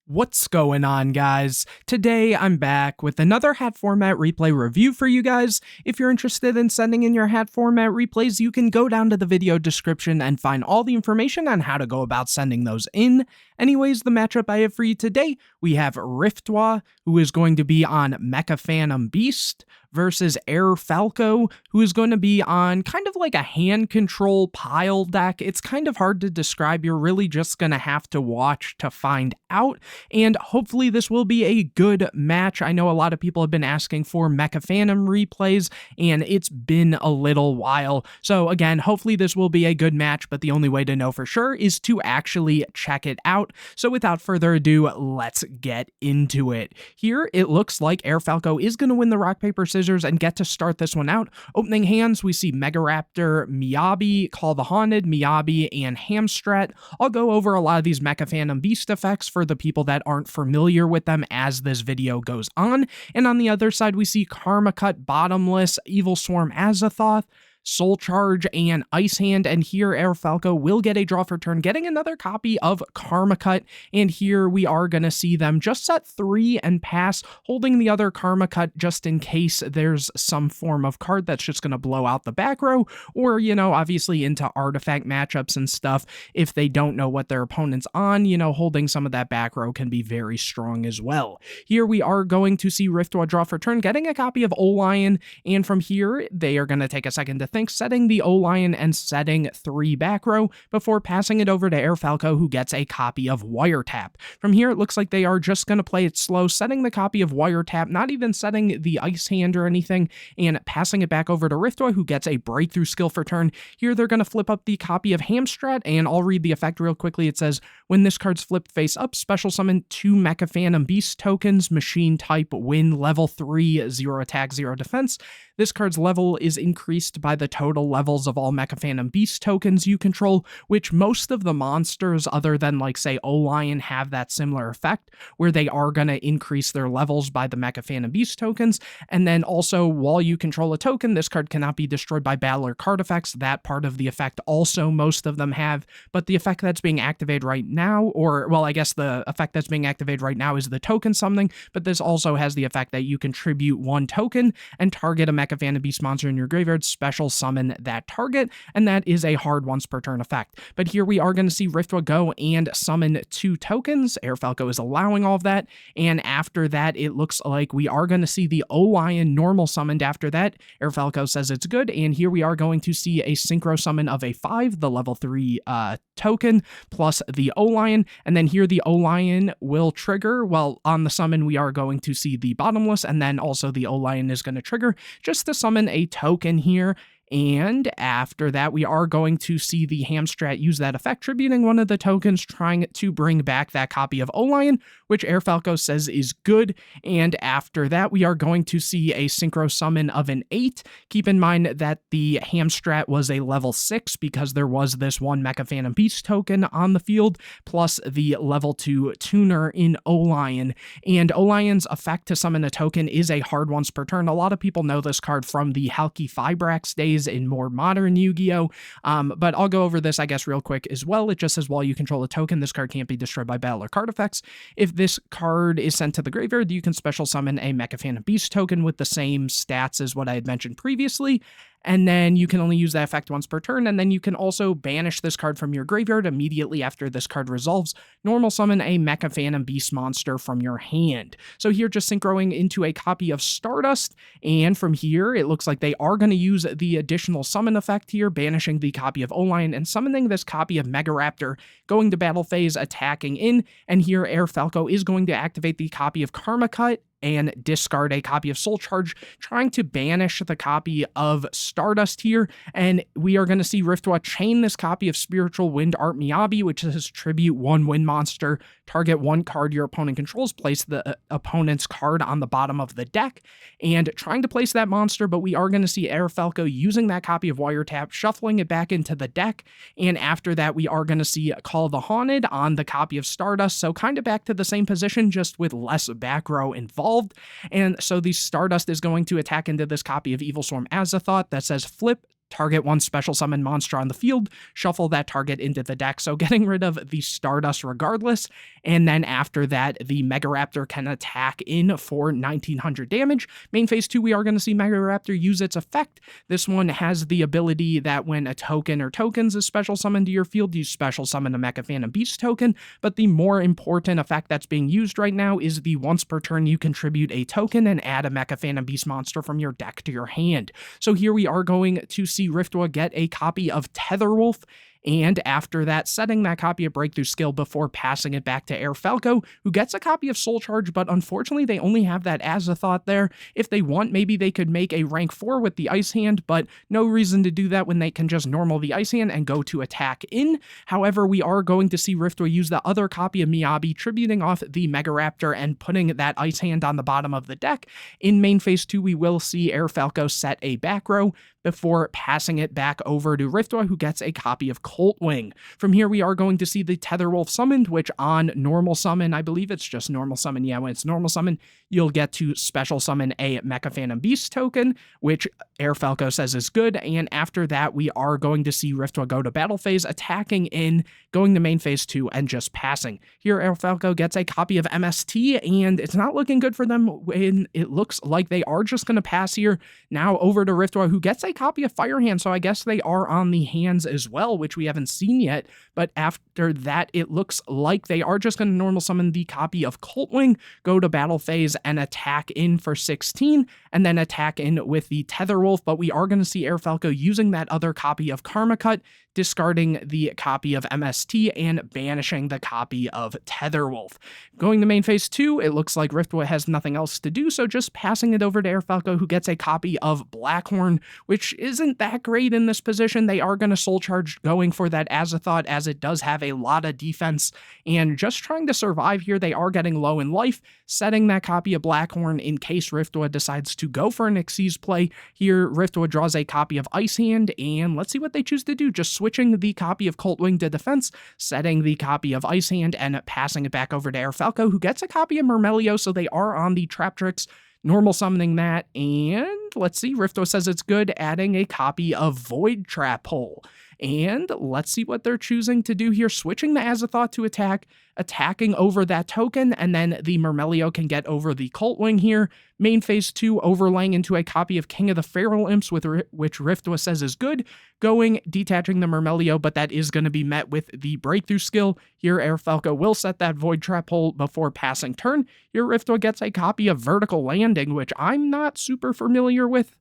What's going on, guys? Today I'm back with another H.A.T format replay review for you guys. If you're interested in sending in your H.A.T format replays, you can go down to the video description and find all the information on how to go about sending those in. Anyways, the matchup I have for you today, we have Riftwa, who is going to be on Mecha Phantom Beast, versus Air Falco, who is going to be on kind of like a hand control pile deck. It's kind of hard to describe. You're really just going to have to watch to find out, and hopefully this will be a good match. I know a lot of people have been asking for Mecha Phantom replays, and it's been a little while. So again, hopefully this will be a good match, but the only way to know for sure is to actually check it out. So without further ado, let's get into it. Here, it looks like Air Falco is going to win the rock, paper, scissors and get to start this one out. Opening hands, we see Mega Raptor, Miyabi, Call the Haunted, Miyabi, and Hamstrat. I'll go over a lot of these Mecha Phantom Beast effects for the people that aren't familiar with them as this video goes on. And on the other side, we see Karma Cut, Bottomless, Evil Swarm, Azathoth, Soul Charge, and Ice Hand, and here Air Falco will get a draw for turn, getting another copy of Karma Cut, and here we are going to see them just set 3 and pass, holding the other Karma Cut just in case there's some form of card that's just going to blow out the back row, or, you know, obviously into artifact matchups and stuff, if they don't know what their opponent's on, you know, holding some of that back row can be very strong as well. Here we are going to see Riftwa draw for turn, getting a copy of Olion, and from here, they are going to take a second to think, setting the Olion and setting 3 back row before passing it over to Air Falco, who gets a copy of Wiretap. From here, it looks like they are just going to play it slow, setting the copy of Wiretap, not even setting the Ice Hand or anything, and passing it back over to Riftwa, who gets a breakthrough skill for turn. Here, they're going to flip up the copy of Hamstrat, and I'll read the effect real quickly. It says, when this card's flipped face up, special summon 2 Mecha Phantom Beast tokens, machine type, win, level 3, 0 attack, 0 defense. This card's level is increased by the total levels of all Mecha Phantom Beast tokens you control, which most of the monsters, other than like say Olion, have that similar effect, where they are going to increase their levels by the Mecha Phantom Beast tokens. And then also, while you control a token, this card cannot be destroyed by battle or card effects. That part of the effect also most of them have, but the effect that's being activated right now, or well, I guess the effect that's being activated right now is the token summoning, but this also has the effect that you contribute 1 token and target a Mecha Phantom Beast monster in your graveyard, special summon that target, and that is a hard once per turn effect. But here we are going to see Riftwa go and summon 2 tokens. Air Falco is allowing all of that, and after that, it looks like we are going to see the Olion normal summoned after that. Air Falco says it's good, and here we are going to see a synchro summon of a 5, the level 3 token, plus the Olion, and then here the Olion will trigger. Well, on the summon, we are going to see the Bottomless, and then also the Olion is going to trigger just to summon a token here. And after that, we are going to see the Hamstrat use that effect, tributing one of the tokens, trying to bring back that copy of Olion, which Air Falco says is good. And after that, we are going to see a synchro summon of an 8. Keep in mind that the Hamstrat was a level 6 because there was this 1 Mecha Phantom Beast token on the field, plus the level 2 tuner in Olion. And Olion's effect to summon a token is a hard once per turn. A lot of people know this card from the Halki Fibrax days in more modern Yu-Gi-Oh! But I'll go over this, I guess, real quick as well. It just says, while you control a token, this card can't be destroyed by battle or card effects. If this card is sent to the graveyard, you can special summon a Mecha Phantom Beast token with the same stats as what I had mentioned previously. And then you can only use that effect once per turn, and then you can also banish this card from your graveyard immediately after this card resolves. Normal summon a Mecha Phantom Beast monster from your hand. So here, just synchroing into a copy of Stardust, and from here, it looks like they are going to use the additional summon effect here, banishing the copy of Olion and summoning this copy of Mega Raptor, going to battle phase, attacking in, and here Air Falco is going to activate the copy of Karma Cut and discard a copy of Soul Charge, trying to banish the copy of Stardust here, and we are going to see Riftwa chain this copy of Spiritual Wind Art Miyabi, which is tribute 1 wind monster, target 1 card your opponent controls, place the opponent's card on the bottom of the deck, and trying to place that monster, but we are going to see Air Falco using that copy of Wiretap, shuffling it back into the deck, and after that, we are going to see Call the Haunted on the copy of Stardust, so kind of back to the same position, just with less back row involved. And so the Stardust is going to attack into this copy of Evil Swarm Azathoth that says flip target one special summon monster on the field, shuffle that target into the deck, so getting rid of the Stardust regardless, and then after that, the Mega Raptor can attack in for 1900 damage. Main phase 2, we are going to see Mega Raptor use its effect. This one has the ability that when a token or tokens is special summoned to your field, you special summon a Mecha Phantom Beast token, but the more important effect that's being used right now is the once per turn you contribute a token and add a Mecha Phantom Beast monster from your deck to your hand. So here we are going to see Riftwa get a copy of Tetherwolf, and after that, setting that copy of Breakthrough Skill before passing it back to Air Falco, who gets a copy of Soul Charge, but unfortunately they only have that as a thought there. If they want, maybe they could make a rank 4 with the Ice Hand, but no reason to do that when they can just normal the Ice Hand and go to attack in. However, we are going to see Riftwa use the other copy of Miyabi, tributing off the Mega Raptor and putting that Ice Hand on the bottom of the deck. In main phase 2, we will see Air Falco set a back row before passing it back over to Riftwa, who gets a copy of Colt Wing. From here, we are going to see the Tetherwolf summoned, which on normal summon, I believe it's just normal summon, yeah, when it's normal summon, you'll get to special summon a Mecha Phantom Beast token, which Air Falco says is good, and after that, we are going to see Riftwa go to battle phase, attacking in, going to main phase 2, and just passing. Here, Air Falco gets a copy of MST, and it's not looking good for them when it looks like they are just going to pass here. Now over to Riftwa, who gets a copy of Firehand, so I guess they are on the hands as well, which we haven't seen yet, but after that, it looks like they are just going to normal summon the copy of Coltwing, go to battle phase, and attack in for 16, and then attack in with the Tetherwolf, but we are going to see Air Falco using that other copy of Karma Cut, discarding the copy of MST, and banishing the copy of Tetherwolf. Going to main phase 2, it looks like Riftwa has nothing else to do, so just passing it over to Air Falco, who gets a copy of Blackhorn, which isn't that great in this position. They are going to Soul Charge, going for that Azathoth, as it does have a lot of defense, and just trying to survive here. They are getting low in life, setting that copy of Blackhorn in case Riftwa decides to go for an Xyz play. Here, Riftwa draws a copy of Ice Hand, and let's see what they choose to do. Just switching the copy of Coltwing to defense, setting the copy of Ice Hand, and passing it back over to Air Falco, who gets a copy of Mermail, so they are on the Traptrix, normal summoning that, and let's see, Riftwa says it's good, adding a copy of Void Trap Hole. And let's see what they're choosing to do here, switching the Azathoth to attack, attacking over that token, and then the Mermail can get over the Coltwing here. Main phase 2, overlaying into a copy of King of the Feral Imps, which Riftwa says is good, going, detaching the Mermail, but that is going to be met with the Breakthrough Skill. Here, Air Falco will set that Void Trap Hole before passing turn. Here, Riftwa gets a copy of Vertical Landing, which I'm not super familiar with.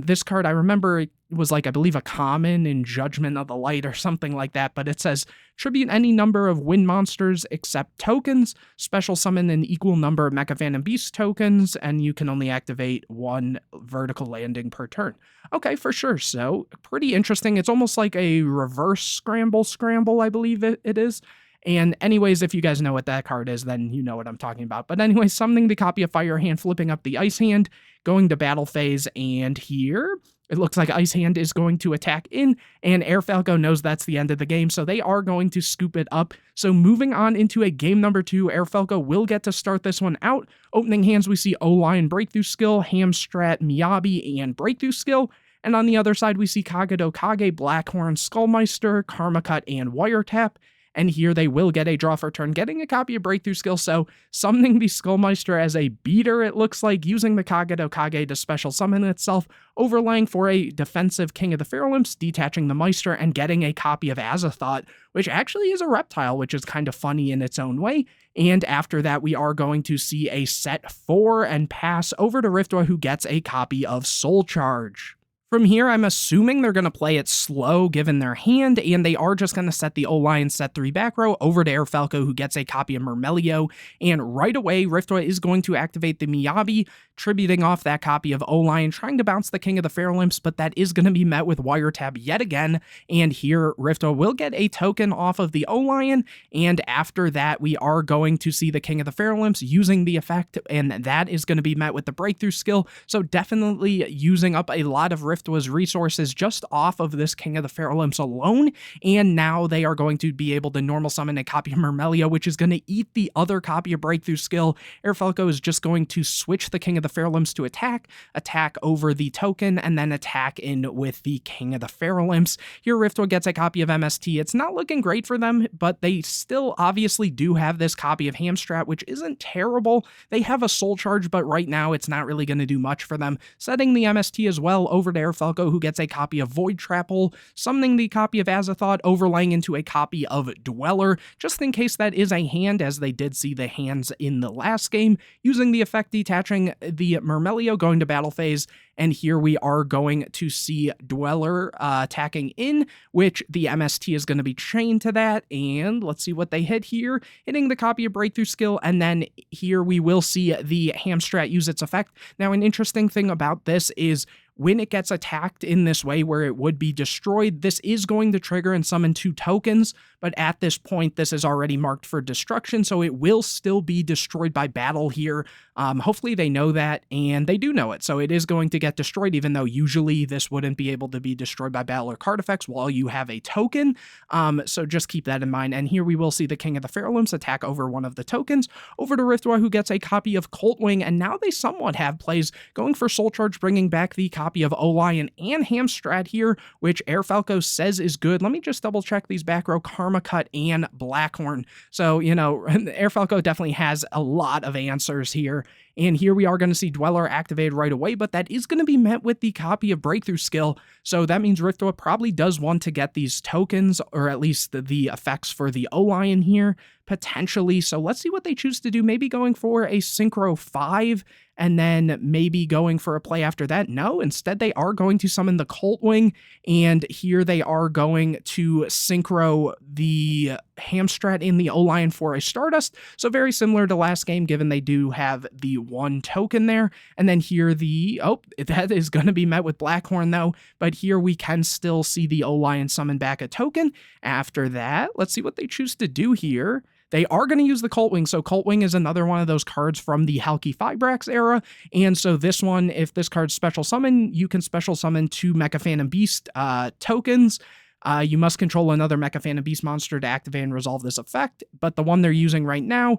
This card, I remember it was like, I believe, a common in Judgment of the Light or something like that, but it says, tribute any number of wind monsters except tokens, special summon an equal number of Mecha Phantom Beast tokens, and you can only activate one Vertical Landing per turn. Okay, for sure, so pretty interesting. It's almost like a reverse scramble, I believe it is. And anyways, if you guys know what that card is, then you know what I'm talking about. But anyways, summoning the copy of Fire Hand, flipping up the Ice Hand, going to battle phase, and here it looks like Ice Hand is going to attack in, and Air Falco knows that's the end of the game, so they are going to scoop it up. So moving on into a game number 2, Air Falco will get to start this one out. Opening hands, we see O-Lion Breakthrough Skill, Hamstrat, Miyabi, and Breakthrough Skill. And on the other side, we see Kagado Kage, Blackhorn, Skullmeister, Karma Cut, and Wiretap. And here they will get a draw for turn, getting a copy of Breakthrough Skill, so summoning the Skullmeister as a beater, it looks like, using the Kagado Kage to special summon itself, overlaying for a defensive King of the Feral Imps, detaching the Meister, and getting a copy of Azathoth, which actually is a reptile, which is kind of funny in its own way. And after that, we are going to see a set 4 and pass over to Riftwa, who gets a copy of Soul Charge. From here, I'm assuming they're going to play it slow given their hand, and they are just going to set the O-Lion set 3 back row over to Air Falco, who gets a copy of Mermail, and right away, Riftwa is going to activate the Miyabi, tributing off that copy of O-Lion, trying to bounce the King of the Feral Imps, but that is going to be met with Wiretap yet again, and here, Riftwa will get a token off of the O-Lion, and after that, we are going to see the King of the Feral Imps using the effect, and that is going to be met with the Breakthrough Skill, so definitely using up a lot of Riftwa Riftwa's resources just off of this King of the Feral Imps alone, and now they are going to be able to normal summon a copy of Mermail, which is going to eat the other copy of Breakthrough Skill. Falco is just going to switch the King of the Feral Imps to attack over the token, and then attack in with the King of the Feral Imps. Here Riftwa gets a copy of MST. It's not looking great for them, but they still obviously do have this copy of Hamstrat, which isn't terrible. They have a Soul Charge, but right now it's not really going to do much for them. Setting the MST as well over to Falco, who gets a copy of Void Trapple, summoning the copy of Azathoth, overlaying into a copy of Dweller, just in case that is a hand, as they did see the hands in the last game, using the effect detaching the Mermail, going to battle phase, and here we are going to see Dweller attacking in, which the MST is going to be chained to that, and let's see what they hit here, hitting the copy of Breakthrough Skill, and then here we will see the Hamstrat use its effect. Now, an interesting thing about this is when it gets attacked in this way where it would be destroyed, this is going to trigger and summon 2 tokens, but at this point, this is already marked for destruction, so it will still be destroyed by battle here. Hopefully they know that, and they do know it, so it is going to get destroyed, even though usually this wouldn't be able to be destroyed by battle or card effects while you have a token, so just keep that in mind. And here we will see the King of the Feral Imps attack over one of the tokens, over to Riftwa, who gets a copy of Coltwing, and now they somewhat have plays, going for Soul Charge, bringing back the copy of Olion and Hamstrat here, which Falco says is good. Let me just double check these back row: Karma Cut and Blackhorn. So, you know, Falco definitely has a lot of answers here. And here we are going to see Dweller activated right away, but that is going to be met with the copy of Breakthrough Skill. So that means Riftwa probably does want to get these tokens, or at least the effects for the Olion here, potentially. So let's see what they choose to do. Maybe going for a Synchro 5, and then maybe going for a play after that. No, instead they are going to summon the Coltwing, and here they are going to Synchro the Hamstrat in the Olion for a Stardust. So very similar to last game, given they do have the 1 token there. And then here that is going to be met with Blackhorn though, but here we can still see the Olion summon back a token. After that, let's see what they choose to do here. They are going to use the Coltwing, so Coltwing is another one of those cards from the Halki Fibrax era, and so this one, if this card's special summon, you can special summon 2 Mecha Phantom Beast tokens. You must control another Mecha Phantom Beast monster to activate and resolve this effect, but the one they're using right now,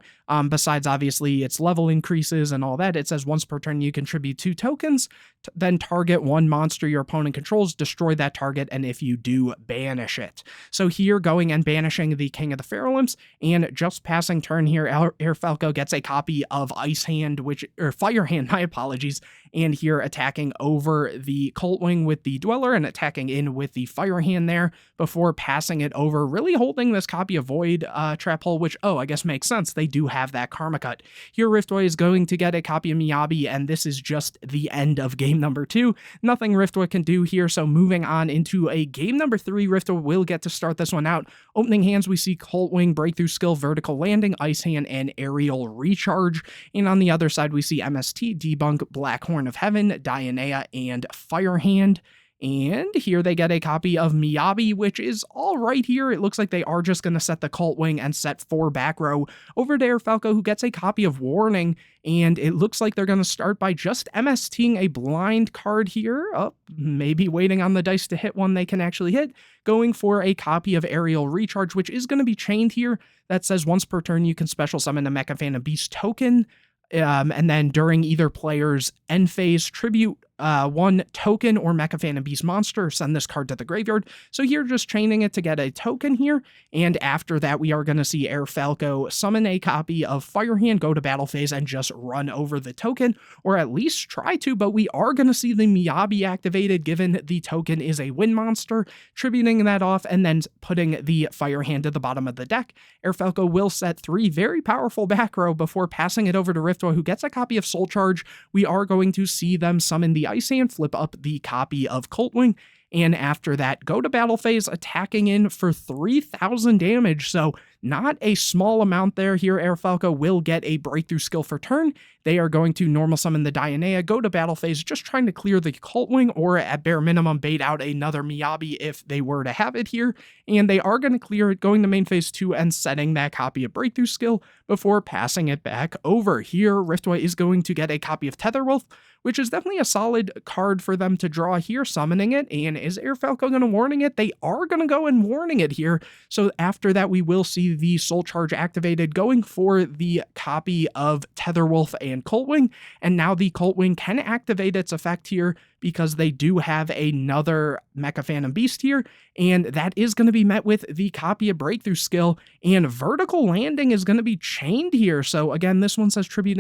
besides obviously its level increases and all that, it says once per turn you contribute 2 tokens, then target 1 monster your opponent controls, destroy that target, and if you do, banish it. So here, going and banishing the King of the Feral Imps, and just passing turn here, Falco gets a copy of Ice Hand, or Fire Hand, my apologies, and here attacking over the Coltwing with the Dweller and attacking in with the Fire Hand there, before passing it over, really holding this copy of Void Trap Hole, which, I guess makes sense. They do have that Karma Cut. Here Riftwa is going to get a copy of Miyabi, and this is just the end of game number 2. Nothing Riftwa can do here, so moving on into a game number 3, Riftwa will get to start this one out. Opening hands, we see Coltwing, Breakthrough Skill, Vertical Landing, Ice Hand, and Aerial Recharge. And on the other side, we see MST, Debunk, Blackhorn of Heaven, Dianea, and Fire Hand. And here they get a copy of Miyabi, which is all right here. It looks like they are just going to set the Coltwing and set 4 back row over to Falco, who gets a copy of Warning. And it looks like they're going to start by just MSTing a blind card here. Maybe waiting on the dice to hit one they can actually hit. Going for a copy of Aerial Recharge, which is going to be chained here. That says once per turn you can special summon a Mecha Phantom Beast token. And then during either player's end phase, tribute 1 token or Mecha Phantom Beast monster, send this card to the graveyard. So here, just chaining it to get a token here, and after that we are going to see Falco summon a copy of Fire Hand, go to battle phase, and just run over the token, or at least try to, but we are going to see the Miyabi activated, given the token is a wind monster, tributing that off, and then putting the Fire Hand to the bottom of the deck. Falco will set 3 very powerful back row before passing it over to Riftwa, who gets a copy of Soul Charge. We are going to see them summon the Ice Hand, flip up the copy of Coltwing, and after that, go to battle phase, attacking in for 3,000 damage. So not a small amount there. Here, Air Falco will get a breakthrough skill for turn. They are going to normal summon the Dionea, go to battle phase, just trying to clear the Cult Wing, or at bare minimum, bait out another Miyabi if they were to have it here. And they are going to clear it, going to main phase 2 and setting that copy of breakthrough skill before passing it back over. Here, Riftwa is going to get a copy of Tetherwolf, which is definitely a solid card for them to draw here, summoning it. And is Air Falco going to warning it? They are going to go and warning it here. So after that, we will see the Soul Charge activated, going for the copy of Tetherwolf and Cult Wing. And now the Cult Wing can activate its effect here because they do have another Mecha Phantom Beast here, and that is going to be met with the copy of Breakthrough skill, and Vertical Landing is going to be chained here. So again, this one says tribute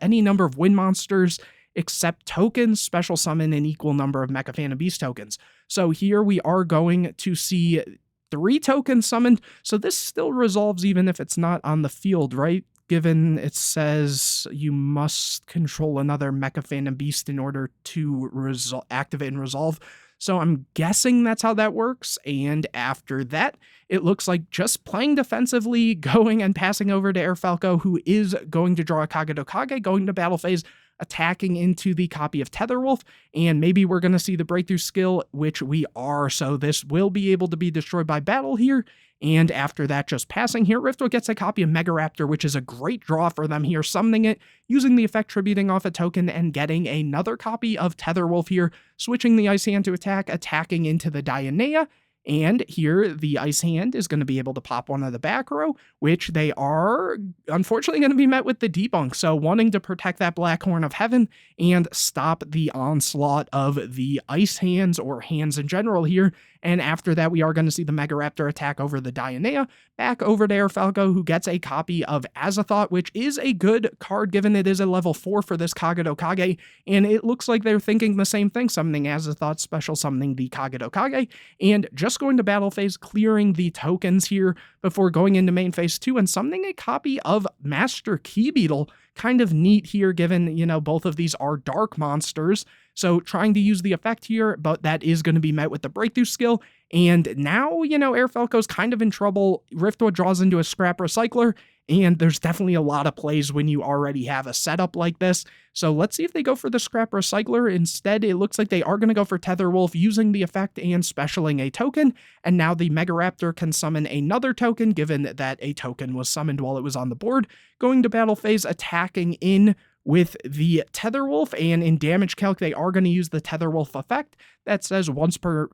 any number of wind monsters except tokens, special summon an equal number of Mecha Phantom Beast tokens. So here we are going to see 3 tokens summoned, so this still resolves even if it's not on the field, right? Given it says you must control another Mecha Phantom Beast in order to activate and resolve. So I'm guessing that's how that works. And after that, it looks like just playing defensively, going and passing over to Air Falco, who is going to draw a Kage, going to battle phase, attacking into the copy of Tetherwolf, and maybe we're going to see the breakthrough skill, which we are. So this will be able to be destroyed by battle here. And after that, just passing here, Riftwa gets a copy of Mega Raptor, which is a great draw for them here, summoning it, using the effect tributing off a token, and getting another copy of Tetherwolf here, switching the Ice Hand to attack, attacking into the Dionea. And here, the Ice Hand is going to be able to pop one of the back row, which they are unfortunately going to be met with the debunk. So wanting to protect that Black Horn of Heaven and stop the onslaught of the Ice Hands, or hands in general here. And after that, we are going to see the Mega Raptor attack over the Dionea, back over to Air Falco, who gets a copy of Azathoth, which is a good card given it is a level 4 for this Kage, and it looks like they're thinking the same thing, summoning Azathoth, special summoning the Kage, and just going to battle phase, clearing the tokens here before going into main phase 2 and summoning a copy of Master Key Beetle. Kind of neat here, given, you know, both of these are dark monsters. So trying to use the effect here, but that is going to be met with the breakthrough skill. And now, you know, Air Falco's kind of in trouble. Riftwa draws into a Scrap Recycler, and there's definitely a lot of plays when you already have a setup like this. So let's see if they go for the Scrap Recycler. Instead, it looks like they are going to go for Tetherwolf, using the effect and specialing a token. And now the Mega Raptor can summon another token, given that a token was summoned while it was on the board. Going to battle phase, attacking in with the Tetherwolf, and in damage calc, they are going to use the Tetherwolf effect that says once per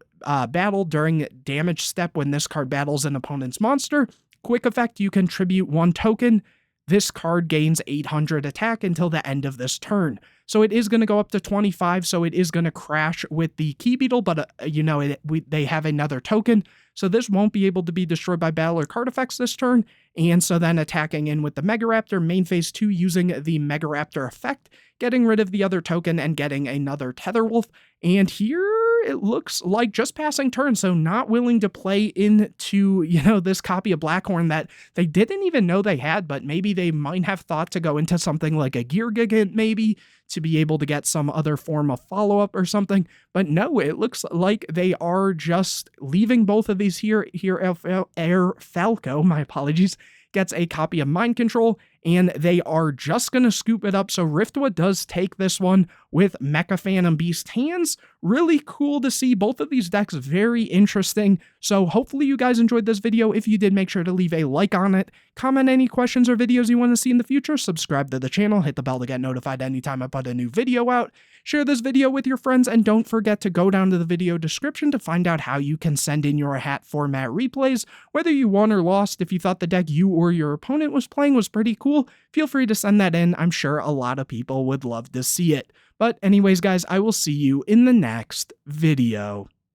battle during damage step when this card battles an opponent's monster. Quick effect, you contribute 1 token. This card gains 800 attack until the end of this turn. So it is going to go up to 25, so it is going to crash with the Key Beetle, but you know, they have another token, so this won't be able to be destroyed by battle or card effects this turn. And so then attacking in with the Mega Raptor, main phase 2, using the Mega Raptor effect, getting rid of the other token and getting another Tetherwolf. And here it looks like just passing turn, so not willing to play into, you know, this copy of Blackhorn that they didn't even know they had, but maybe they might have thought to go into something like a Geargia maybe to be able to get some other form of follow-up or something. But no, it looks like they are just leaving both of these here. Air Falco, my apologies, gets a copy of Mind Control, and they are just going to scoop it up. So Riftwa does take this one with Mecha Phantom Beast hands. Really cool to see both of these decks, very interesting. So hopefully you guys enjoyed this video. If you did, make sure to leave a like on it, comment any questions or videos you want to see in the future, subscribe to the channel, hit the bell to get notified anytime I put a new video out, share this video with your friends, and don't forget to go down to the video description to find out how you can send in your hat format replays, whether you won or lost. If you thought the deck you or your opponent was playing was pretty cool, feel free to send that in. I'm sure a lot of people would love to see it. But anyways, guys, I will see you in the next video.